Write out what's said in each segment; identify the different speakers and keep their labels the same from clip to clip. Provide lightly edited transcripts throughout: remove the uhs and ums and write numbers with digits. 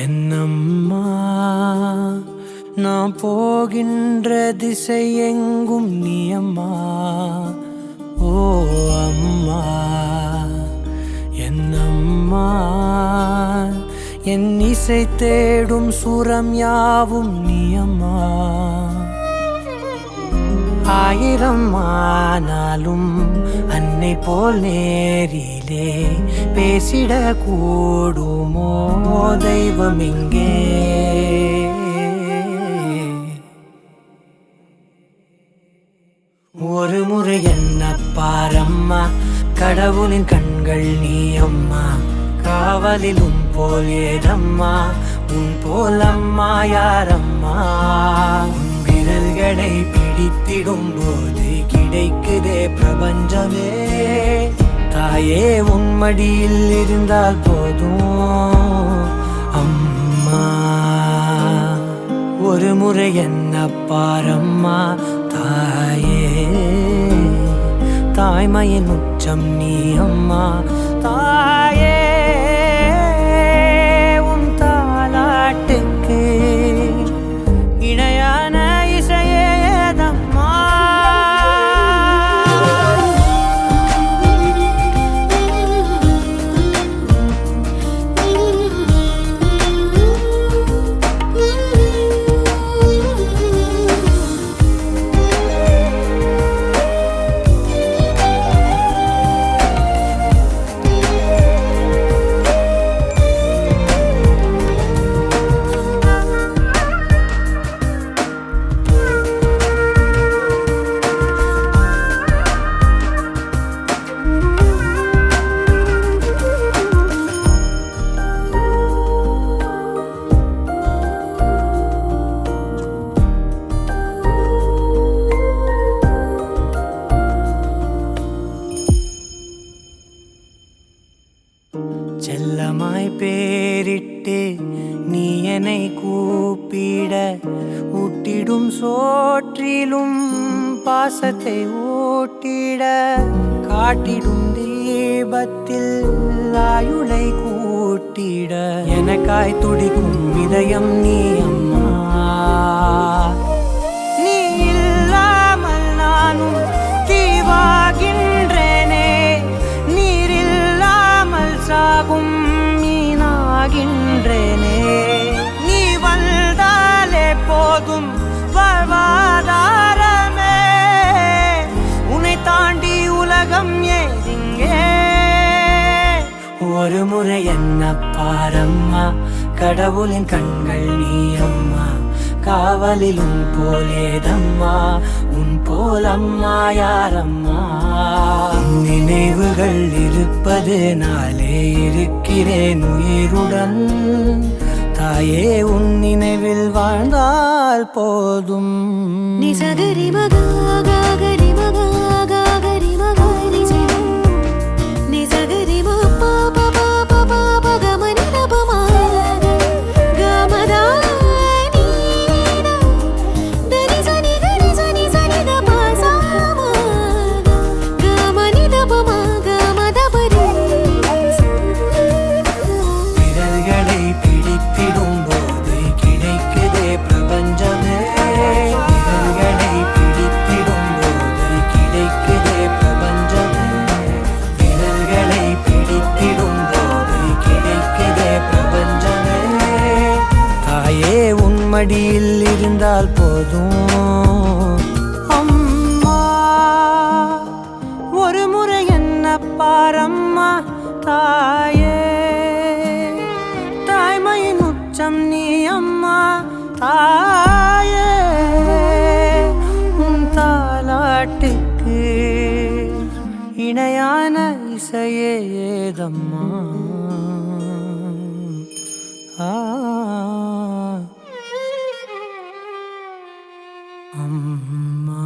Speaker 1: என்னம்மா நான் போகின்ற திசை எங்கும் நீ அம்மா. ஓ அம்மா என்னம்மா என் இசை தேடும் சுரம் யாவும் நீ அம்மா. ஆயிரம் ஆனாலும் அன்னை போல் நேரிலே பேசிட கூடுமோ தெய்வம் இங்கே. ஒரு முறை என்ன பாரம்மா, கடவுளின் கண்கள் நீ அம்மா. காவலில் உன் போல் ஏதம்மா, உன் போல் அம்மா யாரம்மா. உன் விரல்களை பிடித்திடும் போது கிடைக்குதே பிரபஞ்சமே. தாயே உன் மடியில் இருந்தால் போதும் அம்மா. ஒரு முறை என்ன பாரம்மா தாயே, தாய்மையின் உச்சம் நீ அம்மா. தாயே உன் தாலாட்டுக்கு இணையான இசையேதம்மா. செல்லமாய் பேரிட்டு நீ என்னை கூப்பிட, ஊட்டிடும் சோற்றிலும் பாசத்தை ஊட்டிட, காட்டிடும் தீபத்தில் ஆயுளை கூட்டிட, எனக்காய் துடிக்கும் இதயம் நீ அம்மா. நீ இல்லாமல் நானும் தீவாகின்றேனே, சாகும் மீனாகின்றேனே. நீ வந்தாலே போதும் வாழ்வாதாரமே, உன்னை தாண்டி உலகம் ஏதிங்கே. ஒரு முறை என்ன பாரம்மா, கடவுளின் கண்கள் நீ அம்மா. காவலில் உன் போலேதம்மா, உன் போல் அம்மா யாரம்மா. நினைவுகள் இருப்பது நாளே இருக்கிறேன் உயிருடன். தாயே உன் நினைவில் வாழ்ந்தால் போதும்.
Speaker 2: நீ சகரி மகா கரி மகா கரி மகா நீ சகரி பா பா பா பா பா கமனி நபமா கமதா
Speaker 1: மடியில் இருந்தால் போதும் அம்மா. ஒரு முறை என்ன பாரம்மா தாயே, தாய்மையின் உச்சம் நீ அம்மா. தாயே உன் தாலாட்டுக்கு இணையான இசையே ஏதம்மா. அம்மா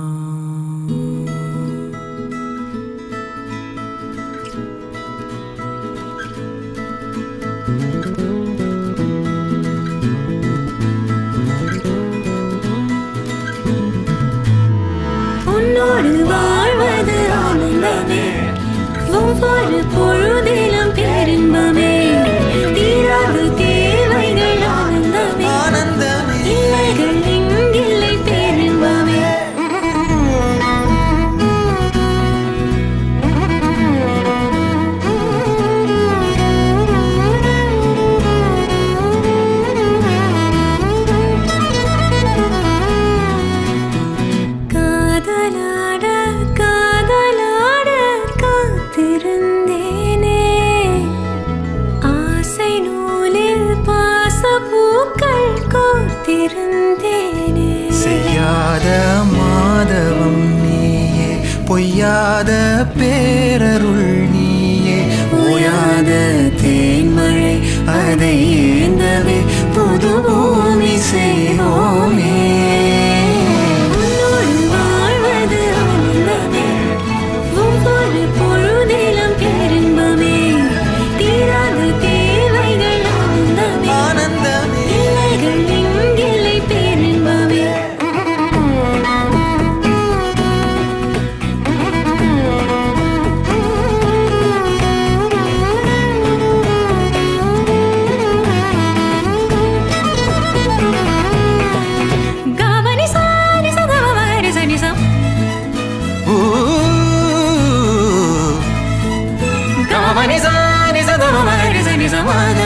Speaker 2: உன்னோடு வாழ்வது ஆனந்தமே, ஒவ்வொரு பொழுதிலும் பேரின்பமே. தீராத தேவைகள் இருந்தேனே.
Speaker 1: செய்யாத மாதவம் நீயே, பொய்யாத பேரருள் நீயே, ஓயாத தேன்மழை அதை ஏந்தவே புது பூமி செய்வோமே.
Speaker 2: உன்னோடு வாழ்வது ஆனந்தமே, ஒவ்வொரு பொழுதிலும் பேரின்பமே, தீராத தேவைகள் ஆனந்தமே,
Speaker 1: ஆனந்தமே
Speaker 2: இல்லைகள் இங்கில்லை பேரின்பமே. காவனி சாரி சதவரி சனிசம்,
Speaker 1: கமனி சானி சதமரி சனி சமத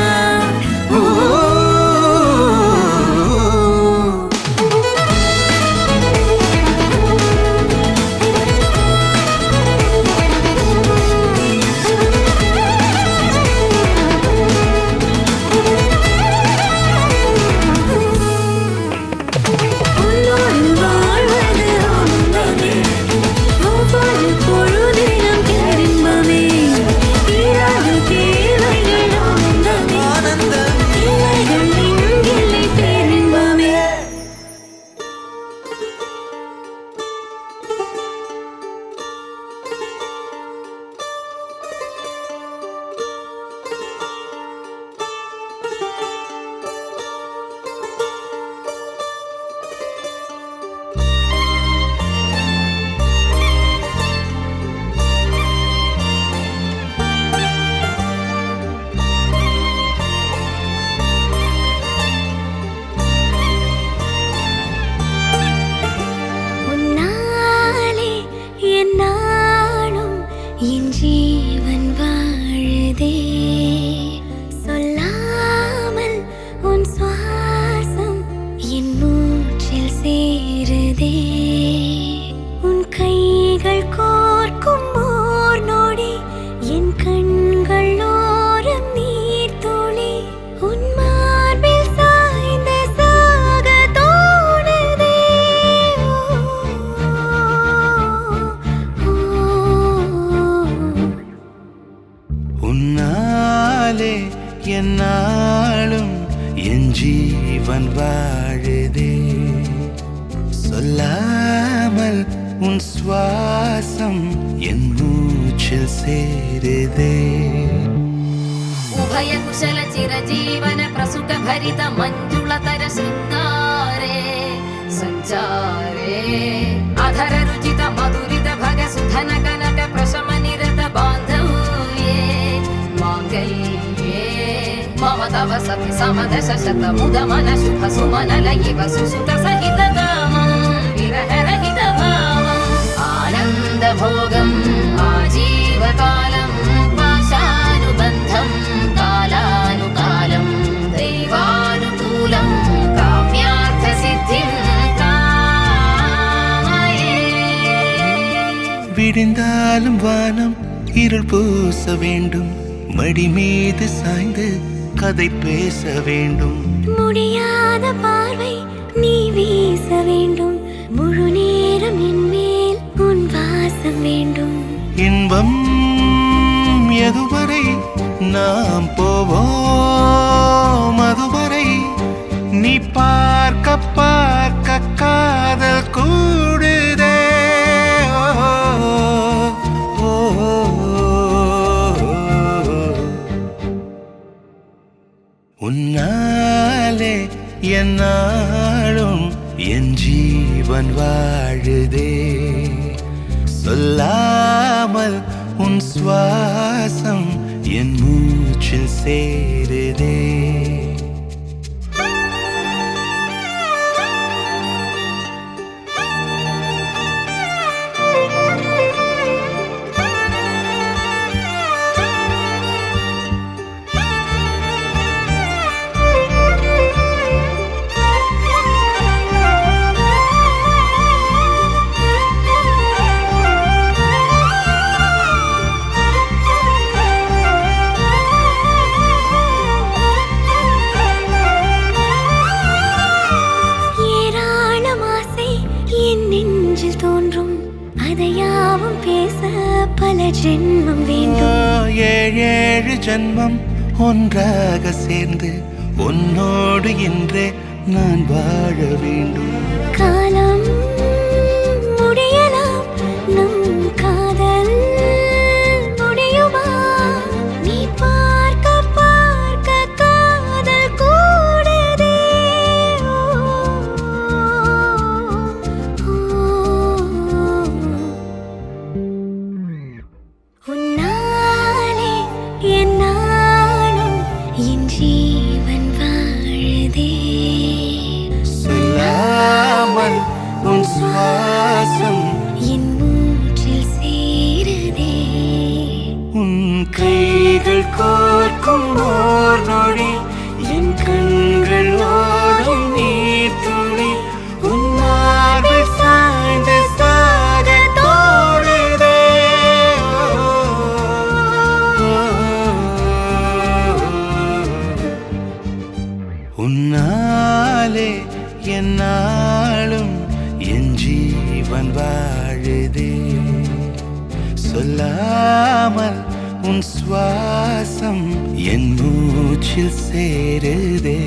Speaker 2: உன்னோடு வாழ்வது ஆனந்தமே, ஒவ்வொரு பொழுதிலும் பேரின்பமே, தீராத தேவைகள் ஆனந்தமே,
Speaker 1: ஆனந்தமே
Speaker 2: இல்லைகள் இங்கில்லை பேரின்பமே. உன்னாலே என் நாளும் என் ஜீவன் வாழுதே, சொல்லாமல் உன் சுவாசம் என் மூச்சில் சேருதே, உன் கைகள் கோர்க்கும் ஓர் நொடி என் கண்கள் ஓரம் நீர் துளி, உன் மார்பில் சாய்ந்து சாக தோணுதே.
Speaker 1: உன்னாலே என்னாலும் என் ஜீவன் வாழுதே, சொல்லாமல் உன் சுவாசம் என் மூச்சில் சேருதே.
Speaker 3: उभय कुशल चिरजीवन प्रसुख भरित मञ्जुलतर शृङ्गारे सञ्चारे अधर रुचित मधुरित भग सुधन कनक प्रशम निरत बान्धव्ये माङ्गल्ये मम तव सति समदश शत मुद मन शुभ सुमन लयिव सुसुत सहित कामं विरह रहित भावम् आनन्द भोगम् आजीवकालं पाशानुबन्धं कालानुकालं दैवानुकूलं काम्यार्थसिद्धिं कामये.
Speaker 1: விடிந்தாலும் வானம் இருள் பூச வேண்டும், மடி மீது சாய்ந்து கதை பேச வேண்டும்,
Speaker 2: முடியாத பார்வை நீ வீச வேண்டும், முழு நேரம் என் மேல் உன் வாசம் வேண்டும்.
Speaker 1: இன்பம் எதுவரை நாம் போவோம் அதுவரை நீ பார்க்க பார்க்க காதல் கூடுதே. ஓ, ஓ, உன்னாலே என்னாலும் என் ஜீவன் வாழுதே, சொல்லாமல் உன் சுவாசம் என் மூச்சில் சேருதே.
Speaker 2: பல ஜென்மம் வேண்டும்.
Speaker 1: ஏழு ஜென்மம் ஒன்றாக சேர்ந்து உன்னோடு இன்றே நான் வாழ வேண்டும்.
Speaker 2: காலம் முடியலாம், நம் காதல் முடியுமா? நீ பார்க்க பார்க்க காதல் கூடுதே. உன்னாலே என் நாளும் என் ஜீவன் வாழுதே.
Speaker 1: சொல்லாமல் உன் சுவாசம்
Speaker 2: என் மூச்சில் சேருதே.
Speaker 1: உன் கைகள் கோர்க்கும் ஓர் நொடி என் கண்கள் ஓடும் நீர் துளி உன் மார்பில் சாய்ந்து சாக தோடுதே. உன்னாலே என் நாளும் என் ஜீவன் வாழுதே. சொல்லாமல் உன் சுவாசம் என் மூச்சில் சேருதே.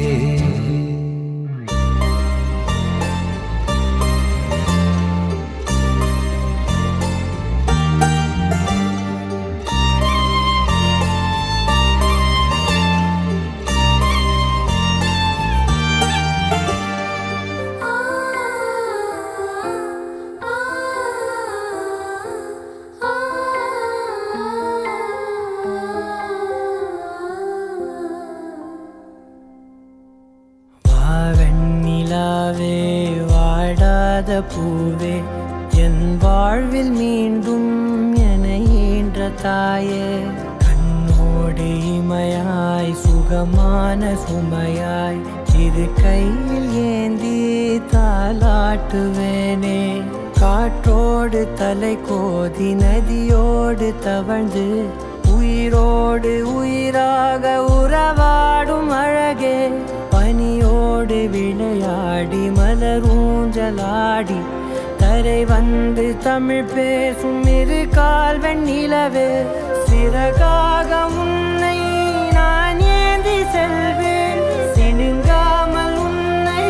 Speaker 4: வெண்ணிலாவே வாடாத பூவே என் வாழ்வில் மீண்டும் என ஈன்ற தாயே. கண்ணோடு இமையாய் சுகமான சுமையாய் இரு கையில் ஏந்தி தாலாட்டுவேனே. காற்றோடு தலை கோதி நதியோடு தவழ்ந்து உயிரோடு உயிராக உறவாடும் அழகே. பனியோடு விளையாடி மலரூஞ்சலாடி தரை வந்து தமிழ் பேசும் இரு கால் வெண்ணிலவே. சிறகாக உன்னை நான் ஏந்தி செல்வேன், சினுங்காமல் உன்னை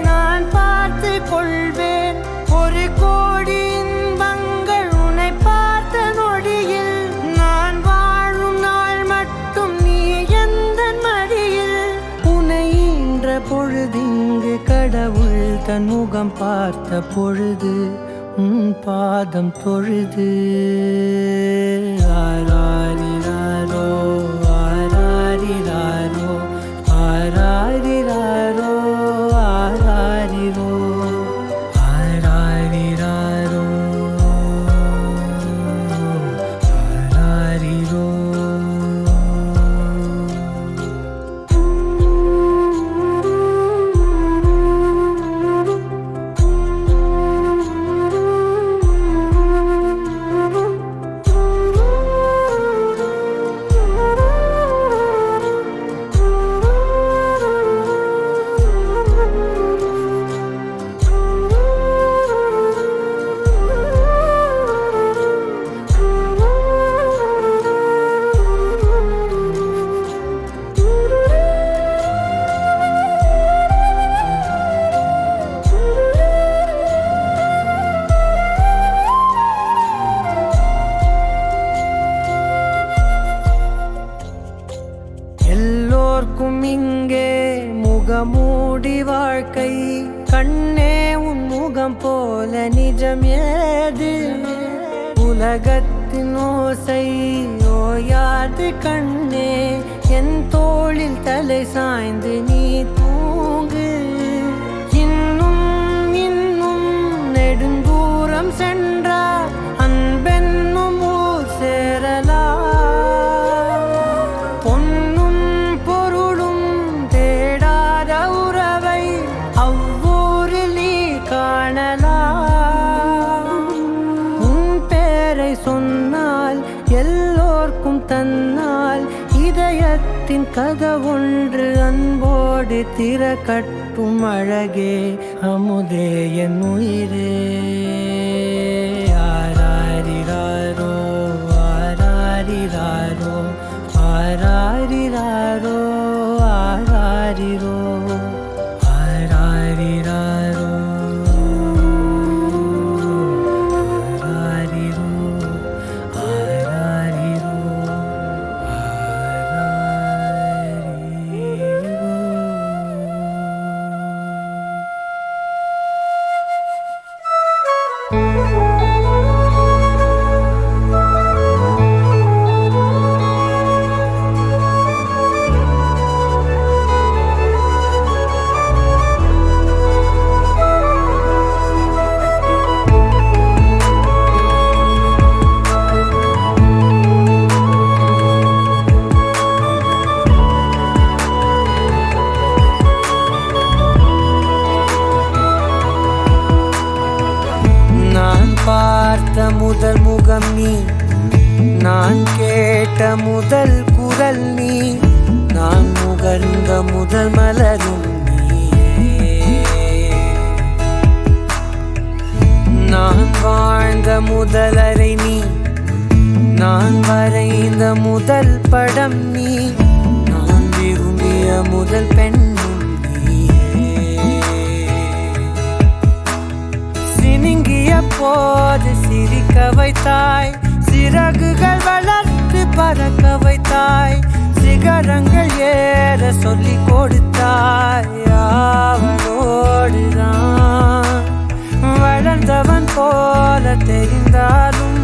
Speaker 4: நான் பார்த்து கொள்வேன். ஒரு கோடி இன்பங்கள் உன்னை பார்த்த நொடியில் நான் வாழும் நாள் மட்டும் நீ எந்த மடியில். உன்னை ஈன்ற பொழுதிங்கு கடவுள் தன் முகம் பார்த்த பொழுது உன் பாதம் தொழுது. ஆராரிராரோ ஆராரிராரோ ஆராரிராரோ ஆராரிரோ ஆராரிராரோ ஆராரிரோ. எல்லோர்க்கும் இங்கே முகமூடி வாழ்க்கை, கண்ணே உன் முகம் போல நிஜம் ஏது? உலகத்தின் ஓசை ஓயாது கண்ணே, என் தோளில் தலை சாய்ந்து நீ தூங்கு. இன்னும் இன்னும் நெடுந்தூரம் சென்றார் அன்பென்னும் ஊர் சேரலாம். சொன்னால் எல்லோர்க்கும் தன்னால் இதயத்தின் கதவொன்று அன்போடு திறக்கட்டும் அழகே அமுதே என் உயிரே. ஆராரிராரோ ஆராரிராரோ ஆராரிரோ ஆராரிராரோ ஆராரிரோ ஆராரிரோ பார்த்த முதல் முகம் நீ நான் கேட்ட முதல் குரல் நீ நான் முகர்ந்த முதல் மலரும் நீயே நான் வாழ்ந்த முதல் அறை நீ நான் வரைந்த முதல் படம் நீ நான் விரும்பிய முதல் பெண்ணும் சினுங்கிய போது சிரிக்க வைத்தாய் சிறகுகள் வளர்த்து பறக்க வைத்தாய் சிகரங்கள் ஏற சொல்லி கொடுத்தாய் அவனோடுதான் வளர்ந்தவன் போல தெரிந்தாலும்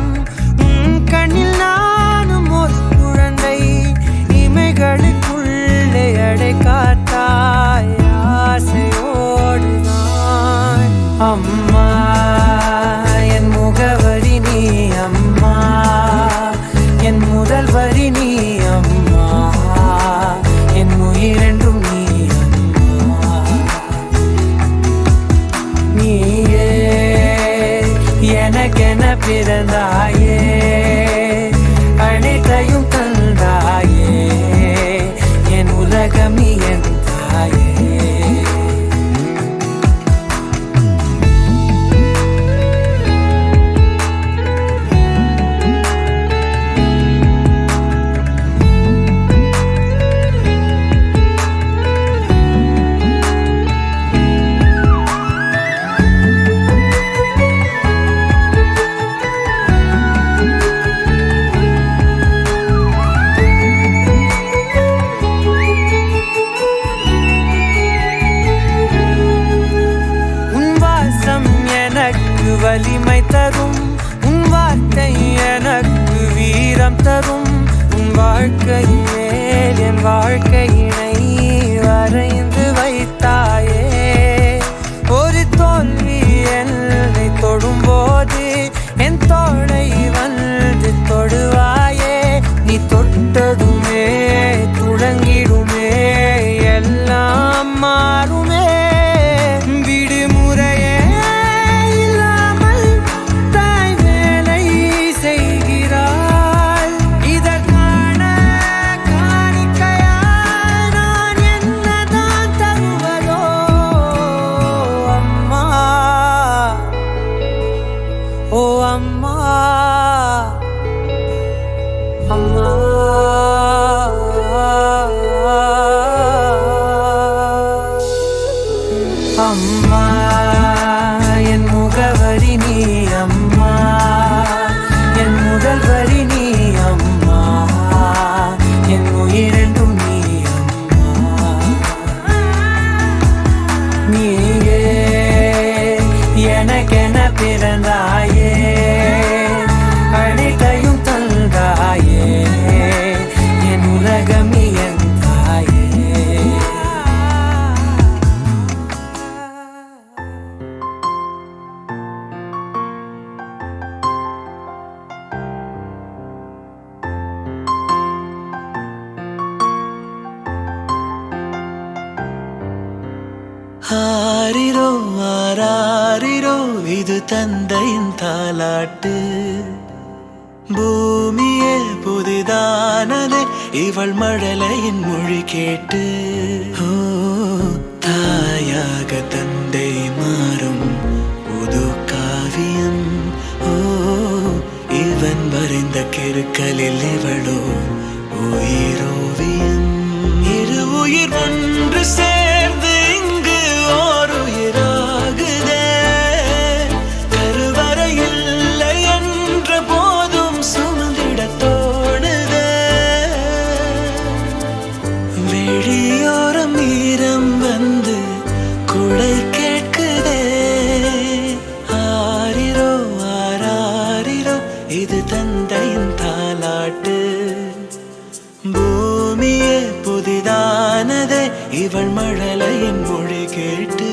Speaker 4: உன் கண்ணில் நானும் ஒரு குழந்தை இமைகளுக்குள்ளே அடை காத்தாய் ஆசையோடுதான் அம்மா என் முகவரி நீ அம்மா என் முதல் வரி நீ அம்மா என் உயிரென்றும் நீ அம்மா நீயே எனக்கென பிறந்தாயே அனைத்தையும் தந்தாயே என் உலகம் நீ என் தாயே வலிமை தரும் உன் வார்த்தை எனக்கு வீரம் தரும் உன் வாழ்க்கை மேல் என் வாழ்க்கையினை வரைந்து வைத்தாயே ஒரு தோல்வி என்னை தொடும்போது என் தோளை வந்து தொடுவாயே நீ தொட்டதுமே துளங்கிடுமே எல்லாம் மாறுமே விடுமுறையே அம்மா என் முகவரி நீ அம்மா என் முதல் வரி நீ அம்மா என் உயிரென்றும் நீ அம்மா நீயே எனக்கென பிறந்தாயே அனைத்தையும் தந்தாயே என் உலகம் நீ என் தாயே
Speaker 1: ஆரிரோ ஆராரிரோ இது தந்தையின் தாலாட்டு பூமியே புதிதானதே இவள் மழலையின் மொழி கேட்டு ஓ தாயாக தந்தை மாறும் புது காவியம் ஓ இவன் வரைந்த கிறுக்கலில் இவளோ உயிரோவியம் கேட்டு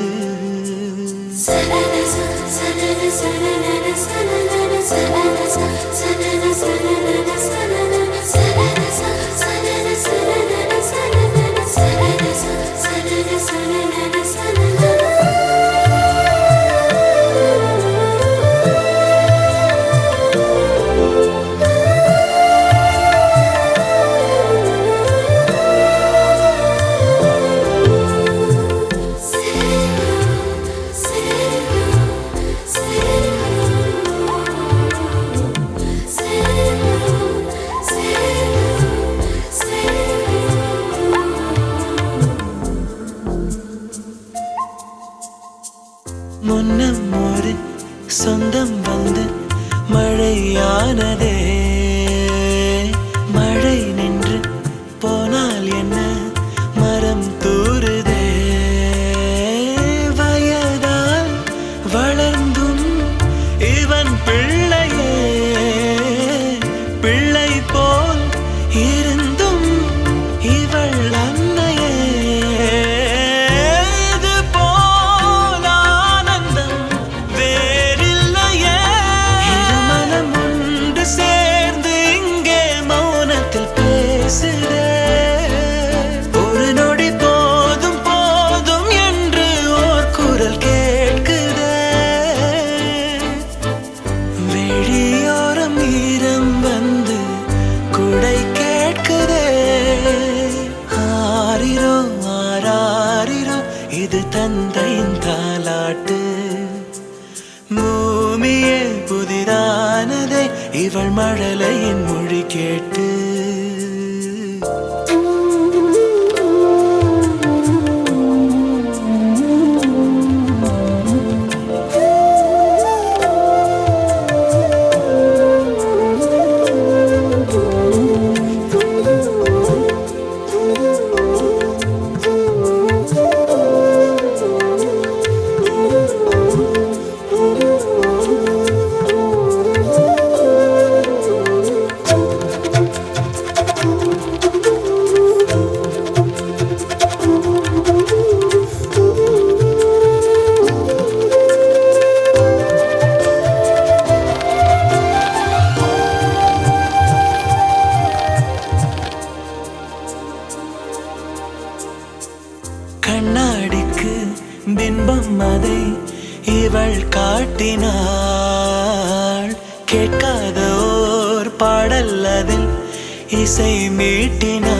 Speaker 1: முன்னம் ஒரு சொந்தம் வந்து மழையானதே மழை நின்று போனால் என்ன மரம் தூறுதே வயதால் வளர்ந்தும் இவன் பிள்ளையே பிள்ளை போல் இருந்தும் இவள் அன்னையே ஒரு நொடி போதும் போதும் என்று ஓர் குரல் கேட்குதே வெளியோரம் ஈரம் வந்து குடை கேட்குதே ஆரிரோ ஆராரிரோ இது தந்தையின் தாலாட்டு பூமியே புதிதானதே இவள் மழலையின் மொழி கேட்டு கண்ணாடிக்கு பிம்பம் அதை இவள் காட்டினாள் கேட்காத ஓர் பாடல் அதில் இசை மீட்டினாள்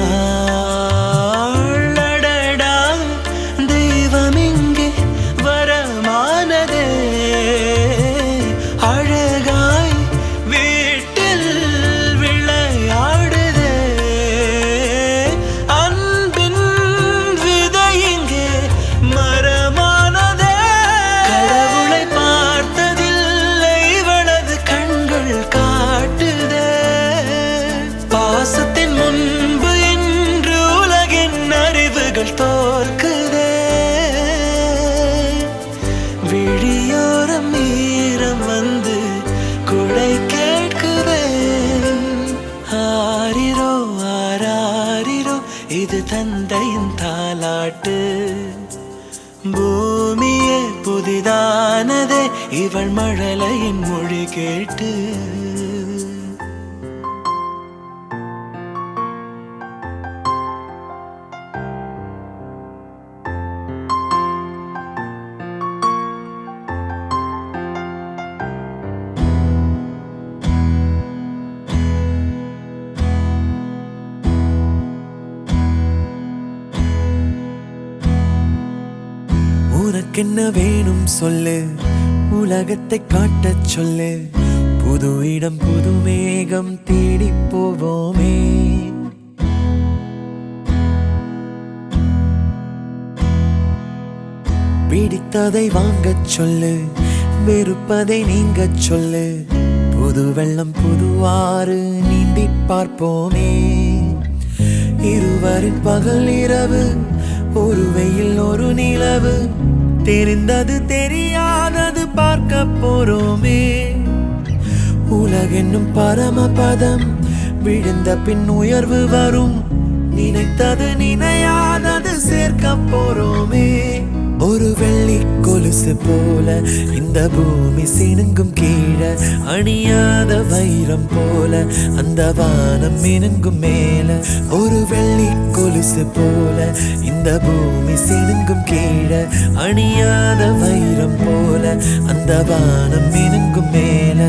Speaker 1: அடடா தெய்வம் இங்கே வரமானதே அழகாய் வீட்டில் விளையாடுதே அன்பின் விதை இங்கே மரமானதே கடவுளை பார்த்ததில்லை இவளது கண்கள் காட்டுதே பாசத்தின் முன்பு இன்று உலகின் அறிவுகள் தோற்குதே விழியோரம் ஈரம் வந்து குடை கேட்குதே ஆரிரோ ஆராரிரோ இது தந்தையின் தாலாட்டு பூமியே புதிதானதே இவள் மழலையின் மொழி கேட்டு
Speaker 4: உனக்கென்ன வேணும் சொல்லு உலகத்தை காட்டச் சொல்லு புது இடம் புது மேகம் தேடி போவோமே பிடித்ததை வாங்கச் சொல்லு வெறுப்பதை நீங்கச் சொல்லு புது வெள்ளம் புது ஆறு நீந்தி பார்ப்போமே இருவரின் பகல் இரவு ஒரு வெயில் ஒரு நிலவு தெரிந்தது தெரியாதது பார்க்க போறோமே உலகென்னும் பரமபதம் விழுந்த பின் உயர்வு வரும் நினைத்தது நினையாதது சேர்க்க போறோமே ஒரு கொலுசு போல இந்த பூமி சினுங்கும் கீழே அணியாத வைரம் போல அந்த வானம் மினுங்கும் மேல ஒரு வெள்ளி கொலுசு போல இந்த பூமி சினுங்கும் கீழே அணியாத வைரம் போல அந்த வானம் மினுங்கும் மேல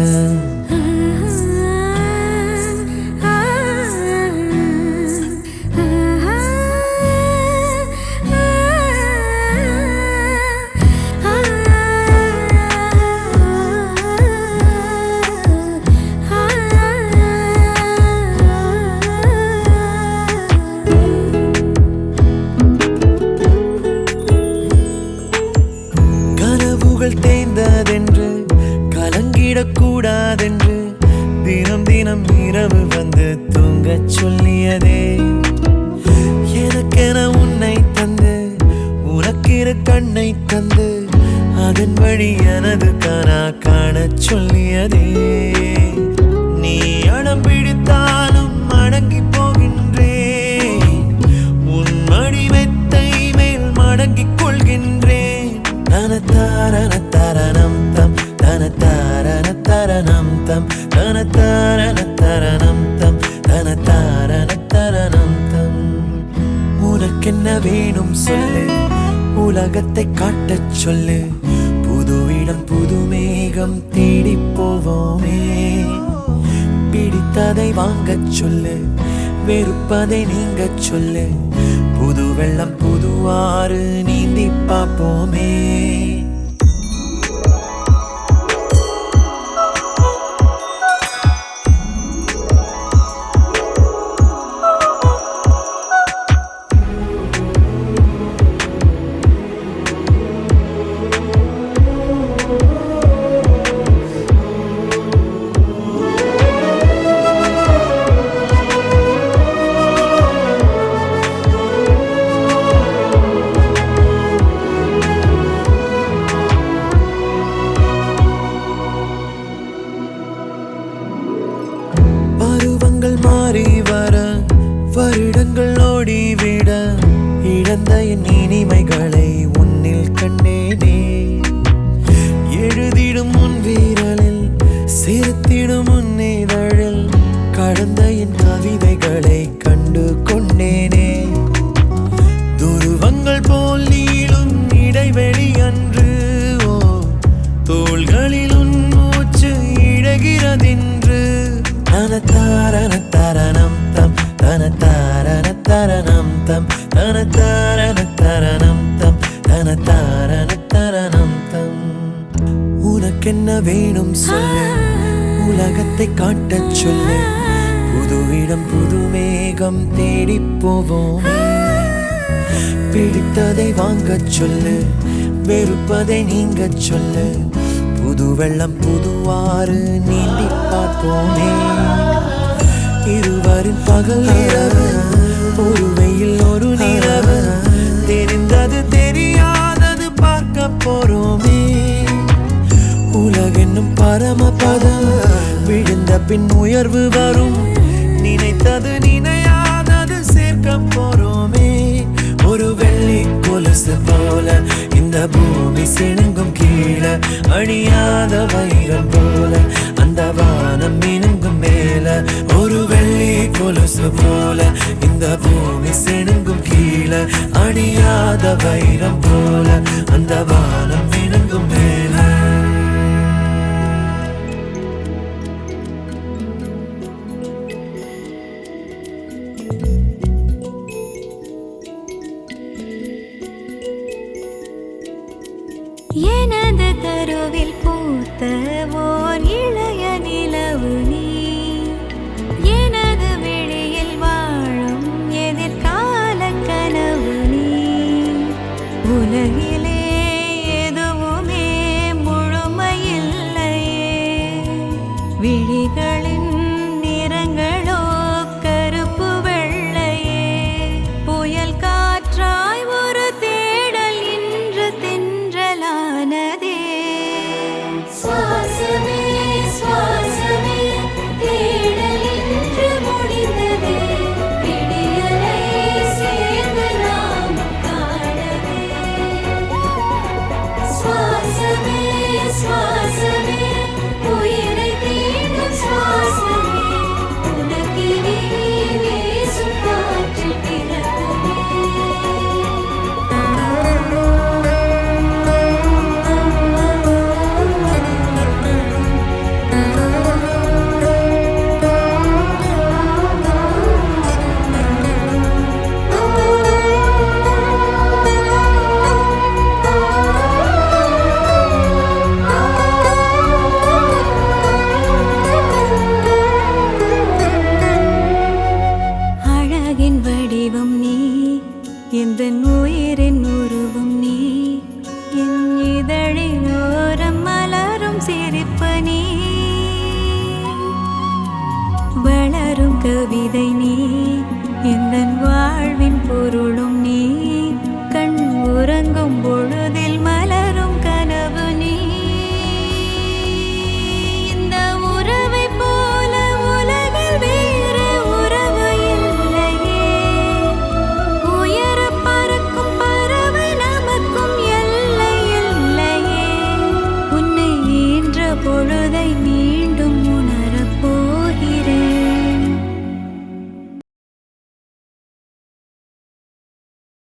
Speaker 4: தேய்ந்ததென்று கலங்கிடக்கூடாதென்று தினம் தினம் இரவு வந்து தூங்கச் சொல்லியதே எனக்கென உன்னை தந்து உனக்கிற கண்ணை தந்து அதன் வழி எனது கனா காணச் சொல்லியதே நீ அடம் பிடித்தாலும் அடங்கி போகின்றேன் உன் மடி மெத்தை மேல் மடங்கிக் கொள்கின்றேன் தனத்தாரண தரணம் தம் தனத்தாரண தரணம் தம் தனத்தாரண தரணம் தம் தனத்தாரண தரணம் தம் உனக்கென்ன வேணும் சொல்லு உலகத்தை காட்டச் சொல்லு புது இடம் புது மேகம் தேடி போவோமே பிடித்ததை வாங்கச் சொல்லு வெறுப்பதை நீங்கச் சொல்லு புது வெள்ளம் புது ஆறு நீந்தி பார்ப்போமே மாறி வர வருடங்கள் ஓடிவிட இழந்த என் இனிமைகளை உன்னில் கண்டேனே எழுதிடும் உன் வீரலில் சேர்த்திடும் உன் இதழில் கடந்த என் கவிதைகளை கண்டு கொண்டேனே துருவங்கள் போல் நீளும் இடைவெளி அன்று ஓ தோள்களில் உன் மூச்சு இழகிறதென்று தனத்தாரண தரணம் தம் தனத்தாரண தரணம் தம் தனத்தாரண தரணம் தம் தனத்தாரண தரணம் தம் உனக்கென்ன வேணும் சொல்லு உலகத்தை காட்டச் சொல்லு புது இடம் புது மேகம் தேடி போவோம் பிடித்ததை வாங்கச் சொல்லு வெறுப்பதை நீங்கச் சொல்லு புது வெள்ளம் புது ஆறு நீந்தி பார்ப்போமே இருவரின் பகல் இரவு ஒரு வெயில் ஒரு நிலவு தெரிந்தது தெரியாதது பார்க்க போறோமே உலகென்னும் பரமபதம் விழுந்த பின் உயர்வு வரும் நினைத்தது நினையாதது சேர்க்க போறோமே ஒரு வெள்ளி கொலுசு போல இந்த பூமி சினுங்கும் கீழே அணியாத வைரம் போல அந்த வானம் மினுங்கும் மேல ஒரு வெள்ளி கொலுசு போல இந்த பூமி சினுங்கும் கீழே அணியாத வைரம் போல அந்த வானம் மினுங்கும் மேல
Speaker 2: எனது தருவில் பூத்த ஓர் இளைய நிலவு நீ எனது வெளியில் வாழும் எதிர்கால கனவு நீ உலகிலே எதுவுமே முழுமையில்லையே விழிகளின் நிறங்களோ கருப்பு வெள்ளையே புயல் காற்றாய் ஒரு தேடல் இன்று தென்றலானதே
Speaker 5: விதை நீ எந்தன் வாழ்வின் பொருளும் நீ